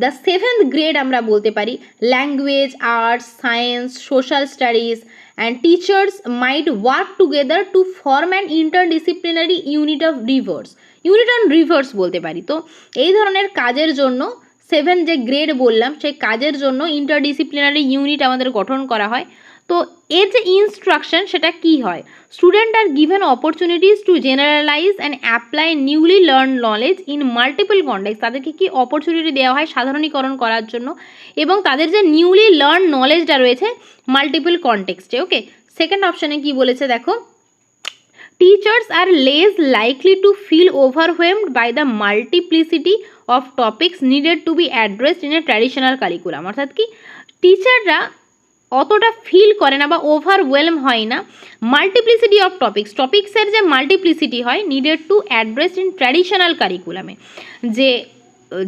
A: দ্য 7th গ্রেড আমরা বলতে পারি, language, arts, science, social studies and teachers might work together to form an interdisciplinary unit on rivers বলতে পারি। তো এই ধরনের কাজের জন্য 7 যে গ্রেড বললাম সেই কাজের জন্য ইন্টারডিসিপ্লিনারি ইউনিট আমাদের গঠন করা হয়। তো এর যে ইনস্ট্রাকশন সেটা কি হয়, student are given opportunities to generalize and apply newly learn knowledge in multiple context, তাদেরকে কি অপরচুনিটি দেওয়া হয় সাধারণীকরণ করার জন্য এবং তাদের যে নিউলি লার্ন নলেজটা রয়েছে মাল্টিপল কনটেক্সটে। ওকে, সেকেন্ড অপশানে কি বলেছে দেখো, teachers are less likely to feel overwhelmed by the multiplicity of topics needed to be addressed in a traditional curriculum. অর্থাৎ কি, টিচাররা অতটা ফিল করে না বা ওভারওয়েলম হয় না মাল্টিপ্লিসিটি অফ টপিক্সের যে মাল্টিপ্লিসিটি হয় needed to address in traditional কারিকুলামে,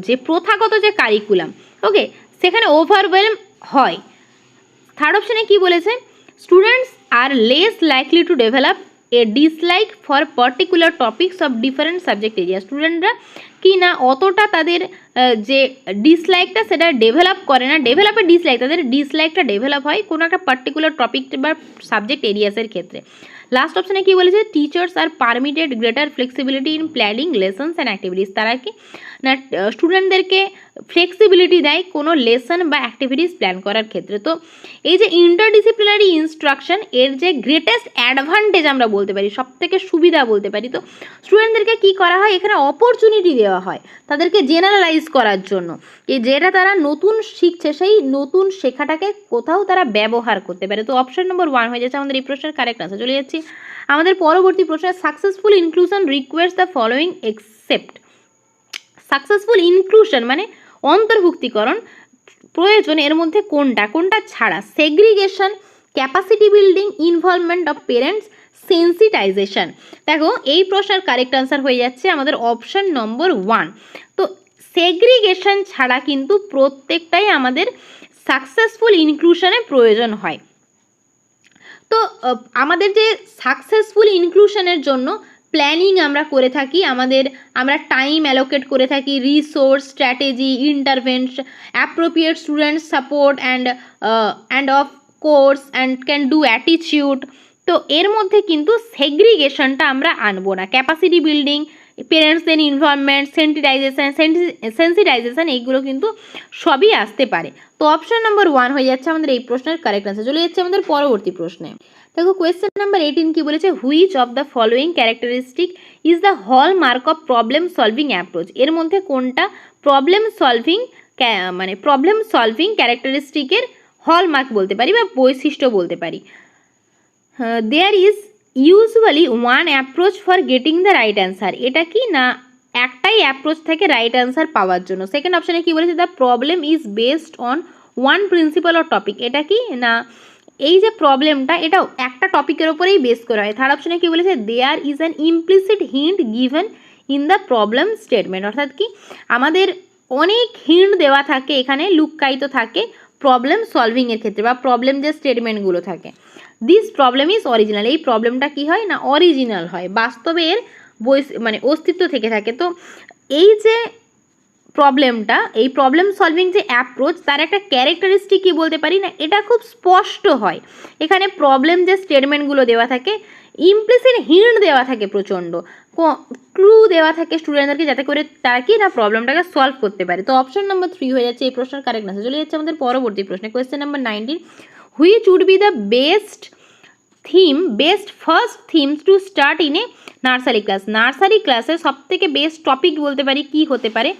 A: যে প্রথাগত যে কারিকুলাম, ওকে, সেখানে ওভারওয়েলম হয়। থার্ড অপশানে কি বলেছে, students are less likely to develop a dislike for particular topics of different subject area, স্টুডেন্টরা কি না অতটা তাদের যে ডিসলাইকটা সেটা ডেভেলপ করে না, ডেভেলপের ডিসলাইক, তাদের ডিসলাইকটা ডেভেলপ হয় কোনো একটা পার্টিকুলার টপিক বা সাবজেক্ট এরিয়াসের ক্ষেত্রে। লাস্ট অপশানে কি বলেছে, teachers are permitted greater flexibility in planning lessons and activities, তারা কি না স্টুডেন্টদেরকে ফ্লেক্সিবিলিটি দেয় কোনো লেসন বা অ্যাক্টিভিটিস প্ল্যান করার ক্ষেত্রে। তো এই যে ইন্টারডিসিপ্লিনারি ইনস্ট্রাকশন, এর যে গ্রেটেস্ট অ্যাডভান্টেজ আমরা বলতে পারি, সবথেকে সুবিধা বলতে পারি, তো স্টুডেন্টদেরকে কী করা হয়, এখানে অপরচুনিটি দেওয়া হয় তাদেরকে জেনারেলাইজ করার জন্য, এই যেটা তারা নতুন শিখছে সেই নতুন শেখাটাকে কোথাও তারা ব্যবহার করতে পারে। তো অপশন নম্বর 1 হয়ে যাচ্ছে আমাদের এই প্রশ্নের কারেক্ট আনসার। চলে যাচ্ছি আমাদের পরবর্তী প্রশ্নে। Successful inclusion requires the following except. Successful inclusion মানে অন্তর্ভুক্তিকরণ প্রয়োজন, এর মধ্যে কোনটা কোনটা ছাড়া? Segregation, capacity building, involvement of parents, sensitisation. দেখো এই প্রশ্নের কারেক্ট আনসার হয়ে যাচ্ছে আমাদের অপশন নম্বর 1। তো সেগ্রিগেশন ছাড়া কিন্তু প্রত্যেকটাই আমাদের সাকসেসফুল ইনক্লুশনে প্রয়োজন হয়। তো আমাদের যে সাকসেসফুল ইনক্লুশনের জন্য প্ল্যানিং আমরা করে থাকি, আমরা টাইম অ্যালোকেট করে থাকি, resource, strategy, intervention, appropriate student support and of course and can do attitude. তো এর মধ্যে কিন্তু সেগ্রিগেশনটা আমরা আনবো না। ক্যাপাসিটি বিল্ডিং, পেরেন্টসদের ইনভলভমেন্ট, সেন্সিটাইজেশন এইগুলো কিন্তু সবই আসতে পারে। তো অপশন নম্বর 1 হয়ে যাচ্ছে আমাদের এই প্রশ্নের কারেক্ট আনসার। চলে যাচ্ছে আমাদের পরবর্তী প্রশ্নে। দেখো কোয়েশ্চেন নাম্বার 18 কি বলেছে, which of the following characteristic is the hallmark of problem solving approach. এর মধ্যে কোনটা প্রবলেম সলভিং ক্যারেক্টারিস্টিকের হলমার্ক বলতে পারি বা বৈশিষ্ট্য বলতে পারি? There is usually one approach for getting the right answer. এটা কি না একটাই অ্যাপ্রোচ থাকে রাইট অ্যান্সার পাওয়ার জন্য। সেকেন্ড অপশানে কি বলেছে, the problem is based on one principal or topic. এটা কি না এই যে প্রবলেমটা এটাও একটা টপিকের ওপরেই বেস করা হয়। থার্ড অপশানে কি বলেছে, there is an implicit hint given in the problem statement. অর্থাৎ কি আমাদের অনেক হিন্ট দেওয়া থাকে, এখানে লুক্কায়িত থাকে প্রবলেম সলভিংয়ের ক্ষেত্রে বা প্রবলেম যে স্টেটমেন্টগুলো থাকে। This problem is original. এই প্রবলেমটা কি হয় না অরিজিনাল হয়, বাস্তবের অস্তিত্ব থেকে থাকে। তো এই যে প্রবলেমটা, এই প্রবলেম সলভিং যে অ্যাপ্রোচ তার একটা ক্যারেক্টারিস্টিক কি বলতে পারি না, এটা খুব স্পষ্ট হয়। এখানে প্রবলেম যে স্টেটমেন্টগুলো দেওয়া থাকে, ইমপ্লিসিট হিন্ট দেওয়া থাকে, প্রচণ্ড ক্লু দেওয়া থাকে স্টুডেন্টদেরকে, যাতে করে তারা কি না প্রবলেমটাকে সলভ করতে পারে। তো অপশন নম্বর 3 হয়ে যাচ্ছে এই প্রশ্নের কারেক্ট আনসার। চলে যাচ্ছে আমাদের পরবর্তী প্রশ্নে। Question number 19, which would be the best first themes to start in a nursery class. Nursery ক্লাসে সব থেকে বেস্ট টপিক বলতে পারি কি হতে পারে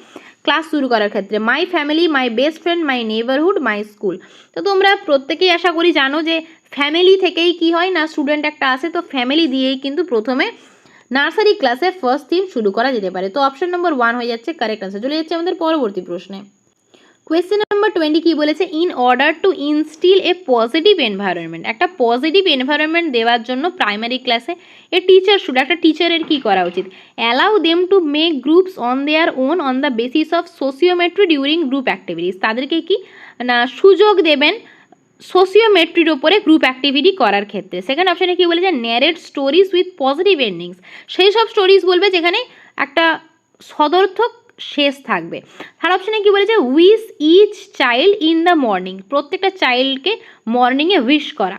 A: ক্লাস শুরু করার ক্ষেত্রে? My family, my best friend, my neighbourhood, my school. তো তোমরা প্রত্যেকেই আশা করি জানো যে ফ্যামিলি থেকেই কি হয় না স্টুডেন্ট একটা আসে, তো ফ্যামিলি দিয়েই কিন্তু প্রথমে নার্সারি ক্লাসে ফার্স্ট থিম শুরু করা যেতে পারে। তো অপশন নম্বর 1 হয়ে যাচ্ছে কারেক্ট আনসার। চলে যাচ্ছে আমাদের পরবর্তী প্রশ্নে। কোয়েশ্চেন নাম্বার 20 কি বলেছে, in order to instill a positive environment. একটা পজিটিভ এনভায়রনমেন্ট দেওয়ার জন্য প্রাইমারি ক্লাসে একটা টিচারের কি করা উচিত? Allow them to make groups on their own on the basis of sociometry during group activities. তাদেরকে কি না সুযোগ দেবেন সোশিওমেট্রির ওপরে গ্রুপ অ্যাক্টিভিটি করার ক্ষেত্রে। সেকেন্ড অপশানে কি বলেছে, narrate stories with positive endings. সেই সব স্টোরিজ বলবে যেখানে একটা সদর্থক শেষ থাকবে। থার্ড অপশানে কি বলেছে, wish each child in the morning. প্রত্যেকটা চাইল্ডকে মর্নিংয়ে উইশ করা।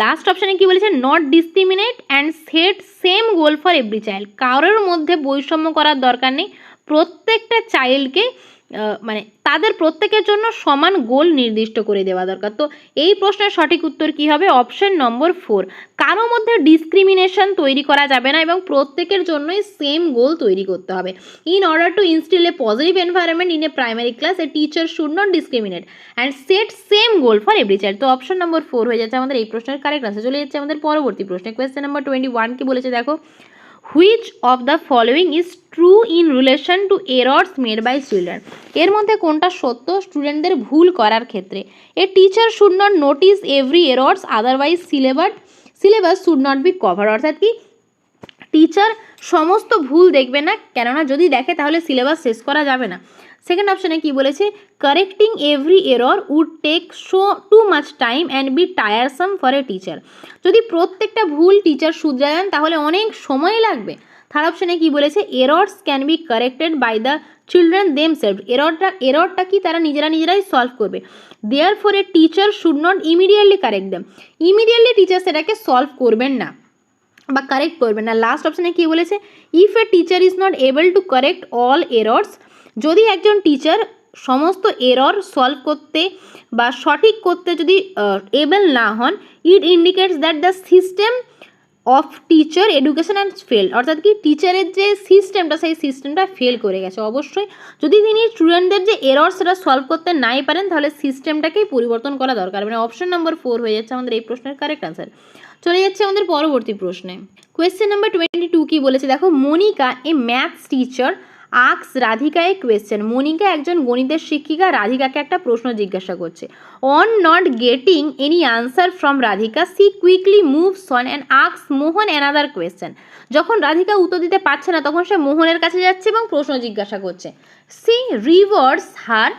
A: লাস্ট অপশানে কি বলেছে, not discriminate and set same goal for every child. কারোর মধ্যে বৈষম্য করার দরকার নেই, প্রত্যেকটা চাইল্ডকে তাদের প্রত্যেকের জন্য সমান গোল নির্দিষ্ট করে দেওয়া দরকার। তো এই প্রশ্নের সঠিক উত্তর কি হবে? Option number 4। কারো মধ্যে ডিসক্রিমিনেশন তৈরি করা যাবে না এবং প্রত্যেকের জন্যই সেম গোল তৈরি করতে হবে। In order to instill a positive environment in a primary class, A teacher should not discriminate and set same goal for every child. তো অপশন নম্বর 4 হয়ে যাচ্ছে আমাদের এই প্রশ্নের কারেক্ট আনসার। চলে যাচ্ছে আমাদের পরবর্তী প্রশ্নে। কোয়েশ্চেন নাম্বার 21 কি বলেছে দেখো, which of the following is true in relation to errors made by children. এর মধ্যে কোনটা সত্য স্টুডেন্টদের ভুল করার ক্ষেত্রে? A teacher should not notice every errors otherwise syllabus should not be cover. অর্থাৎ কি টিচার সমস্ত ভুল দেখবে না, কেননা যদি দেখে তাহলে সিলেবাস শেষ করা যাবে না। সেকেন্ড অপশানে কি বলেছে, correcting every error would take too much time and be tiresome for a teacher. যদি প্রত্যেকটা ভুল টিচার শুধরে দেন তাহলে অনেক সময় লাগবে। থার্ড অপশানে কি বলেছে, errors can be corrected by the children themselves. এররটা কি তারা নিজেরাই সলভ করবে। Therefore a teacher should not immediately correct them. Immediately teacher সেটাকে সলভ করবেন না বা কারেক্ট করবেন না। লাস্ট অপশানে কি বলেছে, if a teacher is not able to correct all errors যদি একজন টিচার সমস্ত এরর সলভ করতে বা সঠিক করতে যদি এবেল না হন, ইট indicates that the system of teacher education and fail, অর্থাৎ কি টিচারের যে সিস্টেমটা সেই সিস্টেমটা ফেল করে গেছে। অবশ্যই যদি তিনি স্টুডেন্টদের যে এরর সেটা সলভ করতে নাই পারেন তাহলে সিস্টেমটাকেই পরিবর্তন করা দরকার। মানে অপশন নাম্বার 4 হয়ে যাচ্ছে আমাদের এই প্রশ্নের কারেক্ট আনসার। চলে যাচ্ছে আমাদের পরবর্তী প্রশ্নে। কোয়েশ্চেন নাম্বার 22 কি বলেছে দেখো, Monica a maths teacher asks Radhika a question. Monica একজন গণিতের শিক্ষিকা রাধিকাকে একটা প্রশ্ন জিজ্ঞাসা করছে। On not getting any answer from Radhika she quickly moves on and asks Mohan another question. যখন রাধিকা উত্তর দিতে পারছে না তখন সে মোহনের কাছে যাচ্ছে এবং প্রশ্ন জিজ্ঞাসা করছে। C reverse her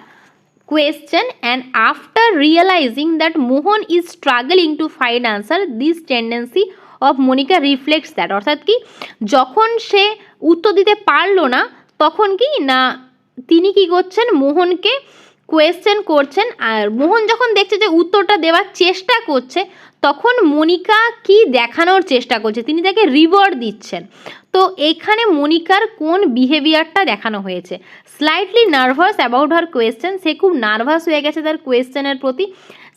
A: question and after realizing that Mohan is struggling to find answer, this tendency of Monica reflects that, অর্থাৎ কি যখন সে উত্তর দিতে পারলো না তখন কি না তিনি কি করছেন, মোহনকে কোয়েশ্চেন করছেন, আর মোহন যখন দেখছে যে উত্তরটা দেওয়ার চেষ্টা করছে তখন মনিকা কি দেখানোর চেষ্টা করছে, তিনি তাকে রিওয়ার্ড দিচ্ছেন। তো এখানে মনিকার কোন বিহেভিয়ারটা দেখানো হয়েছে, slightly nervous about her question, সে খুব নার্ভাস হয়ে গেছে তার কোয়েশ্চেনের প্রতি।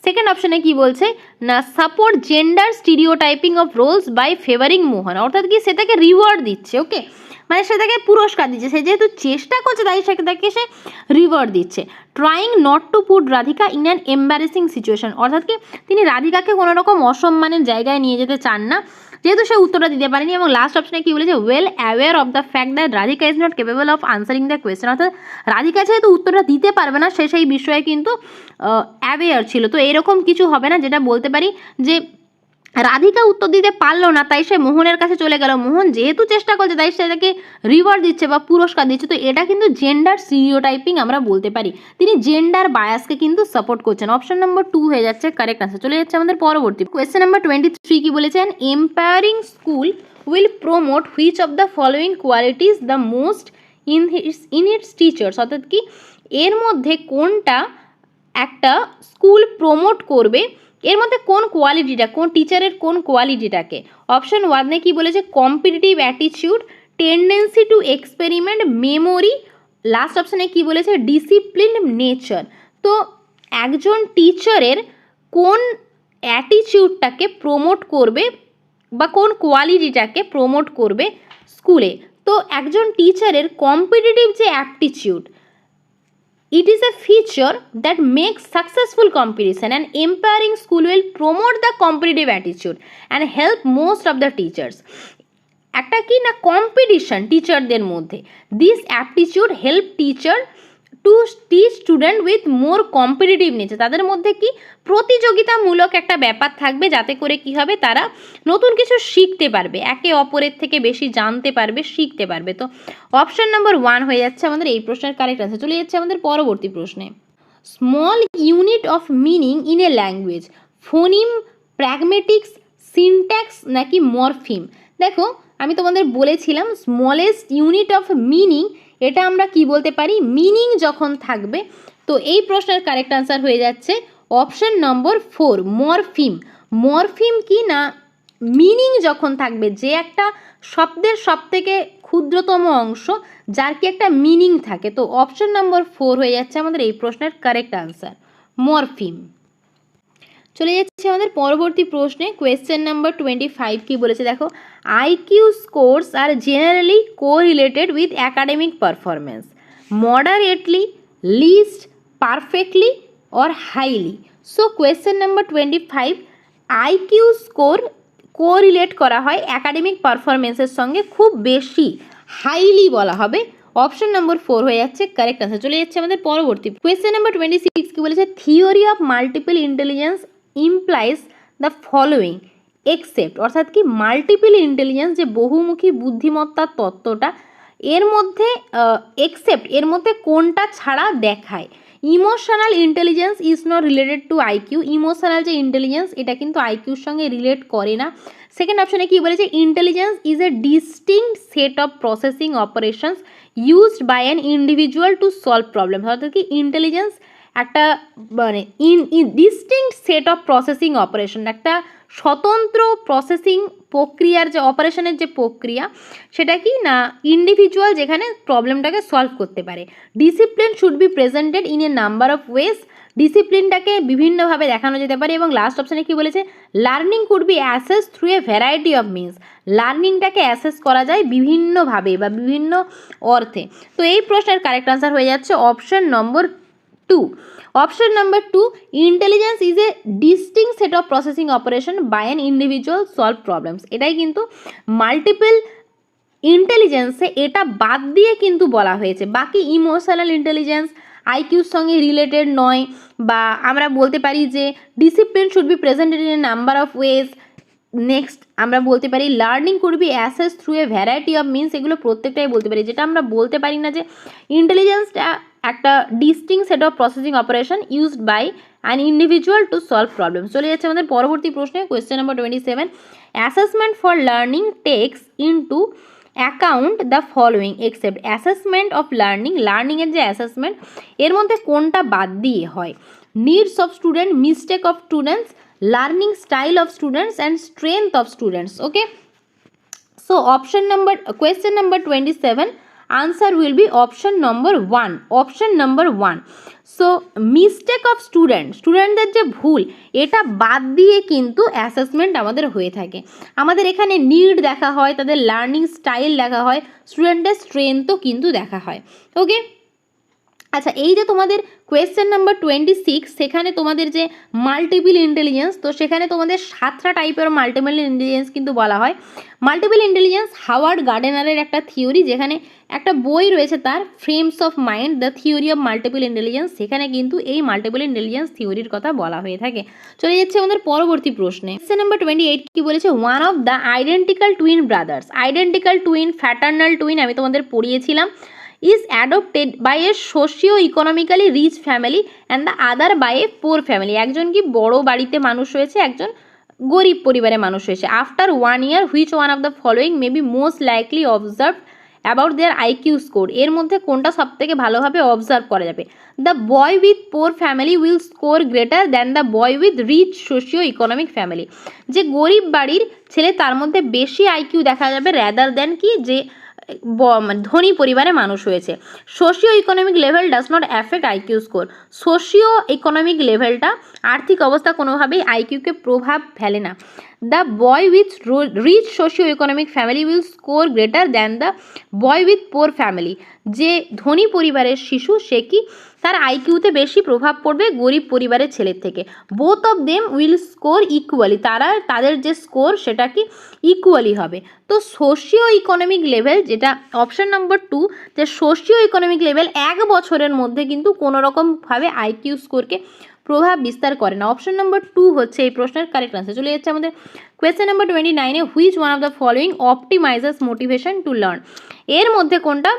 A: সেকেন্ড অপশনে কি বলছে না support gender stereotyping of roles by favouring Mohan, অর্থাৎ কি সে তাকে রিওয়ার্ড দিচ্ছে। ওকে, মানে সে তাকে পুরস্কার দিচ্ছে, সে যেহেতু চেষ্টা করছে তাই তাকে সে রিওয়ার্ড দিচ্ছে। Trying not to put Radhika in an embarrassing situation, অর্থাৎ কি তিনি রাধিকাকে কোনো রকম অসম্মানের জায়গায় নিয়ে যেতে চান না যেহেতু সে উত্তরটা দিতে পারেনি। এবং লাস্ট অপশনে কি বলেছে, well aware of the fact that Radhika is not capable of answering the question, অর্থাৎ রাধিকা যেহেতু উত্তরটা দিতে পারবে না সে সেই বিষয়ে কিন্তু অ্যাওয়ার ছিল। তো এরকম কিছু হবে না, যেটা বলতে পারি যে রাধিকা উত্তর দিতে পারলো না তাই সে মোহনের কাছে চলে গেল, মোহন যেহেতু চেষ্টা করছে তাই সে তাকে রিওয়ার্ড দিচ্ছে বা পুরস্কার দিচ্ছে। তো এটা কিন্তু জেন্ডার স্টিরিওটাইপিং আমরা বলতে পারি, তিনি জেন্ডার বায়াসকে কিন্তু সাপোর্ট করছেন। অপশন নাম্বার 2 হয়ে যাচ্ছে কারেক্ট আনসার। চলে যাচ্ছে আমাদের পরবর্তী কোয়েশ্চেন নাম্বার 23 কি বলেছেন, empowering school will promote which of the following qualities the most in its teachers, অর্থাৎ কি এর মধ্যে কোনটা একটা স্কুল প্রমোট করবে, এর মধ্যে কোন কোয়ালিটিটা, কোন টিচারের কোন কোয়ালিটিটাকে। অপশন 1 কি বলেছে, competitive attitude, tendency two experiment, memory. Last অপশানে কি বলেছে, ডিসিপ্লিন, নেচার। তো একজন টিচারের কোন অ্যাটিটিউডটাকে প্রমোট করবে বা কোন কোয়ালিটিটাকে প্রমোট করবে স্কুলে, তো একজন টিচারের কম্পিটিটিভ যে aptitude, it is a feature that makes successful competition, and empowering school will promote the competitive attitude and help most of the teachers. একটা কি না কম্পিটিশন টিচারদের মধ্যে, this aptitude help teacher to teach student with more competitive nature, তাদের মধ্যে কি প্রতিযোগিতামূলক একটা ব্যাপার থাকবে যাতে করে কি হবে তারা নতুন কিছু শিখতে পারবে, একে অপরের থেকে বেশি জানতে পারবে, শিখতে পারবে। তো অপশন নাম্বার 1 হয়ে যাচ্ছে আমাদের এই প্রশ্নের কারেক্ট আনসার। চলে যাচ্ছে আমাদের পরবর্তী প্রশ্নে। Small unit of meaning in a language, phoneme, pragmatics, syntax নাকি মরফিম। দেখো আমি তোমাদের বলেছিলাম স্মলেস্ট ইউনিট অফ মিনিং, এটা আমরা কি বলতে পারি, মিনিং যখন থাকবে। তো এই প্রশ্নের কারেক্ট আনসার হয়ে যাচ্ছে অপশন নম্বর 4 মরফিম। মরফিম কি না মিনিং যখন থাকবে, যে একটা শব্দের সবথেকে ক্ষুদ্রতম অংশ যার কি একটা মিনিং থাকে। তো অপশন নম্বর 4 হয়ে যাচ্ছে আমাদের এই প্রশ্নের কারেক্ট আনসার মরফিম। চলে যাচ্ছে আমাদের পরবর্তী প্রশ্নে। কোয়েশ্চেন নাম্বার 25 কি বলেছে দেখো, IQ scores are generally correlated with academic performance, moderately, least, perfectly or highly. So question number 25, IQ score correlate করা হয় অ্যাকাডেমিক পারফরমেন্সের সঙ্গে খুব বেশি, হাইলি বলা হবে। অপশন নম্বর 4 হয়ে যাচ্ছে কারেক্ট আনসার। চলে যাচ্ছে আমাদের পরবর্তী কোয়েশ্চেন নাম্বার 26 কি বলেছে, theory of multiple intelligence implies the following except, অর্থাৎ কি মাল্টিপল ইন্টেলিজেন্স যে বহুমুখী বুদ্ধিমত্তার তত্ত্বটা এর মধ্যে এক্সেপ্ট এর মধ্যে কোনটা ছাড়া দেখায়। Emotional intelligence is not related to IQ, emotional যে ইন্টেলিজেন্স এটা কিন্তু আইকিউর সঙ্গে রিলেট করে না। সেকেন্ড অপশনে কি বলেছে, intelligence is a distinct set of processing operations used by an individual to solve problem, অর্থাৎ কি ইন্টেলিজেন্স একটা মানে distinct set of processing operation, একটা স্বতন্ত্র প্রসেসিং প্রক্রিয়ার যে অপারেশনের যে প্রক্রিয়া সেটা কি না ইন্ডিভিজুয়াল যেখানে প্রবলেমটাকে সলভ করতে পারে। Discipline should be presented in a number of ways, ডিসিপ্লিনটাকে বিভিন্নভাবে দেখানো যেতে পারে। এবং লাস্ট অপশানে কি বলেছে, learning could be assess through a variety of means, লার্নিংটাকে অ্যাসেস করা যায় বিভিন্নভাবে বা বিভিন্ন অর্থে। তো এই প্রশ্নের কারেক্ট আনসার হয়ে যাচ্ছে option number 2। Option number 2, intelligence is a distinct set of processing operation by an individual solve problems. এটাই কিন্তু মাল্টিপল ইন্টেলিজেন্সে এটা বাদ দিয়ে কিন্তু বলা হয়েছে। বাকি ইমোশনাল ইন্টেলিজেন্স আইকিউর সঙ্গে রিলেটেড নয়, বা আমরা বলতে পারি যে discipline should be presented in a number of ways. Next আমরা বলতে পারি learning could be assess through a variety of means, এগুলো প্রত্যেকটাই বলতে পারি। যেটা আমরা বলতে পারি না যে ইন্টেলিজেন্সটা একটা distinct set of processing operation used by an individual to solve problem. চলে যাচ্ছে আমাদের পরবর্তী প্রশ্নে, question number 27। Assessment for learning takes into account the following except. Assessment of learning, লার্নিংয়ের যে অ্যাসেসমেন্ট এর মধ্যে কোনটা বাদ দিয়ে হয়? Needs of student, mistake of students, learning style of students and strength of students. Okay, so question number 27 answer will be option number 1. So mistake of স্টুডেন্টদের যে ভুল এটা বাদ দিয়ে কিন্তু অ্যাসেসমেন্ট আমাদের হয়ে থাকে। আমাদের এখানে নিড দেখা হয়, তাদের লার্নিং স্টাইল দেখা হয়, স্টুডেন্টের স্ট্রেংথও কিন্তু দেখা হয়। ওকে, আচ্ছা, এই যে তোমাদের কোয়েশ্চেন নাম্বার 26, সেখানে তোমাদের যে মাল্টিপল ইন্টেলিজেন্স, তো সেখানে তোমাদের 7টা টাইপের মাল্টিপল ইন্টেলিজেন্স কিন্তু বলা হয়। মাল্টিপল ইন্টেলিজেন্স হাওয়ার্ড গার্ডেনারের একটা থিওরি, যেখানে একটা বই রয়েছে তার frames of mind the theory of multiple intelligence, সেখানে কিন্তু এই মাল্টিপল ইন্টেলিজেন্স থিওরির কথা বলা হয়ে থাকে। চলে যাচ্ছে আমাদের পরবর্তী প্রশ্নে। কোয়েশ্চেন নাম্বার 28 কি বলেছে, one of the identical twin brothers, identical twin, fraternal twin আমি তোমাদের পড়িয়েছিলাম, is adopted by a socio-economically rich family and the other by a poor family। একজন কি বড় বাড়িতে মানুষ হয়েছে, একজন গরিব পরিবারে মানুষ হয়েছে। After 1 year which one of the following may be most likely observed about their IQ score? এর মধ্যে কোনটা সব থেকে ভালোভাবে অবজার্ভ করা যাবে? The boy with poor family will score greater than the boy with rich socio economic family. যে গরিব বাড়ির ছেলে তার মধ্যে বেশি আইকিউ দেখা যাবে র্যাদার দ্যান কি যে ধনী পরিবারে মানুষ হয়েছে। Socio economic level does not affect IQ score. Socio economic লেভেলটা, আর্থিক অবস্থা কোনোভাবেই আইকিউকে প্রভাব ফেলে না। The boy with rich socio economic family will score greater than the boy with poor family. যে ধনী পরিবারের শিশু সে কি তার আইকিউতে বেশি প্রভাব পড়বে গরিব পরিবারের ছেলের থেকে। Both of them will score equally, তাদের যে স্কোর সেটা কি ইকুয়ালি হবে। তো সোশিও ইকোনমিক লেভেল, যেটা অপশন নম্বর 2, যে সোশিও ইকোনমিক লেভেল 1 বছরের মধ্যে কিন্তু কোনো রকমভাবে আইকিউ স্কোরকে প্রভাব বিস্তার করে না। অপশন নম্বর 2 হচ্ছে এই প্রশ্নের কারেক্ট আনসার। চলে যাচ্ছে আমাদের কোয়েশ্চেন নাম্বার 29-এ, which one of the following optimizes motivation to learn. এর মধ্যে কোনটা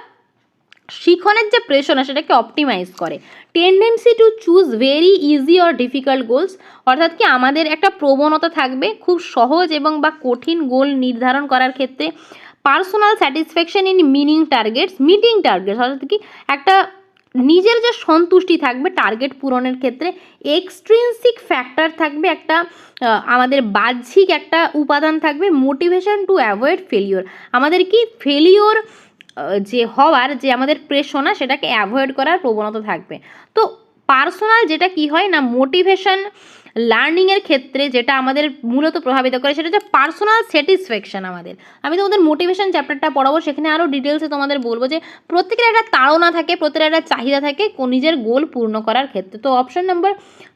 A: শিখনের যে প্রেরণা সেটাকে অপটিমাইজ করে? Tendency to choose very easy or difficult goals, অর্থাৎ কি আমাদের একটা প্রবণতা থাকবে খুব সহজ এবং বা কঠিন গোল নির্ধারণ করার ক্ষেত্রে। Personal satisfaction in meeting targets, অর্থাৎ কি একটা নিজের যে সন্তুষ্টি থাকবে টার্গেট পূরণের ক্ষেত্রে। এক্সট্রিনসিক ফ্যাক্টর থাকবে, একটা আমাদের বাহ্যিক একটা উপাদান থাকবে। মোটিভেশন টু অ্যাভয়েড ফেলিওর, আমাদের কি ফেলিওর যে হওয়ার যে আমাদের প্রেরণা সেটাকে অ্যাভয়েড করার প্রবণতা থাকবে। তো পার্সোনাল যেটা কি হয় না মোটিভেশন লার্নিংয়ের ক্ষেত্রে যেটা আমাদের মূলত প্রভাবিত করে সেটা হচ্ছে পার্সোনাল স্যাটিসফ্যাকশন। আমি তোমাদের মোটিভেশন চ্যাপ্টারটা পড়াবো, সেখানে আরও ডিটেলসে তোমাদের বলবো যে প্রত্যেকের একটা তাড়না থাকে, প্রত্যেকের একটা চাহিদা থাকে নিজের গোল পূর্ণ করার ক্ষেত্রে। তো অপশন নাম্বার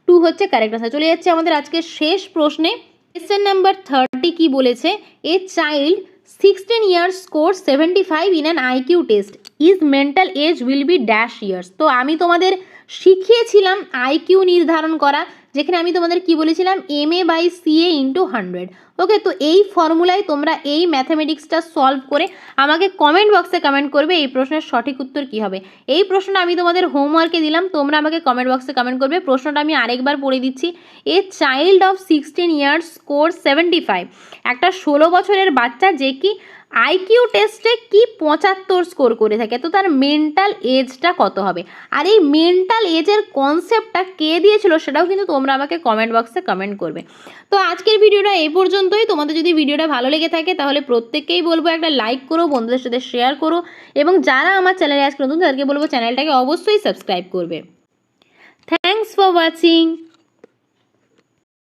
A: 2 হচ্ছে কারেক্ট আনসার। চলে যাচ্ছে আমাদের আজকে শেষ প্রশ্নে। কোয়েশ্চেন নাম্বার 30 কি বলেছে, a child 16 years scores 75 in an IQ test. His mental age will be dash years. তো আমি তোমাদের শিখিয়েছিলাম আইকিউ নির্ধারণ করা, যেখানে আমি তোমাদের কি বলেছিলাম MA/CA × 100। ওকে, তো এই ফর্মুলায় তোমরা এই ম্যাথামেটিক্সটা সলভ করে আমাকে কমেন্ট বক্সে কমেন্ট করবে এই প্রশ্নের সঠিক উত্তর কী হবে। এই প্রশ্নটা আমি তোমাদের হোমওয়ার্কে দিলাম, তোমরা আমাকে কমেন্ট বক্সে কমেন্ট করবে। প্রশ্নটা আমি আরেকবার পড়ে দিচ্ছি। A child of 16 years score 75, একটা 16 বছরের বাচ্চা যে কি আইকিউ টেস্টে কি 75 স্কোর করে থাকে, তো তার মেন্টাল এজটা কত হবে? আর এই মেন্টাল এজের কনসেপ্টটা কে দিয়েছিল সেটাও কিন্তু তোমরা আমাকে কমেন্ট বক্সে কমেন্ট করবে। তো আজকের ভিডিওটা এই পর্যন্তই। তোমাদের যদি ভিডিওটা ভালো লেগে থাকে তাহলে প্রত্যেককেই বলবো একটা লাইক করো, বন্ধুদের সাথে শেয়ার করো, এবং যারা আমার চ্যানেলে আজকে নতুন তাদেরকে বলবো চ্যানেলটাকে অবশ্যই সাবস্ক্রাইব করবে। Thanks for watching.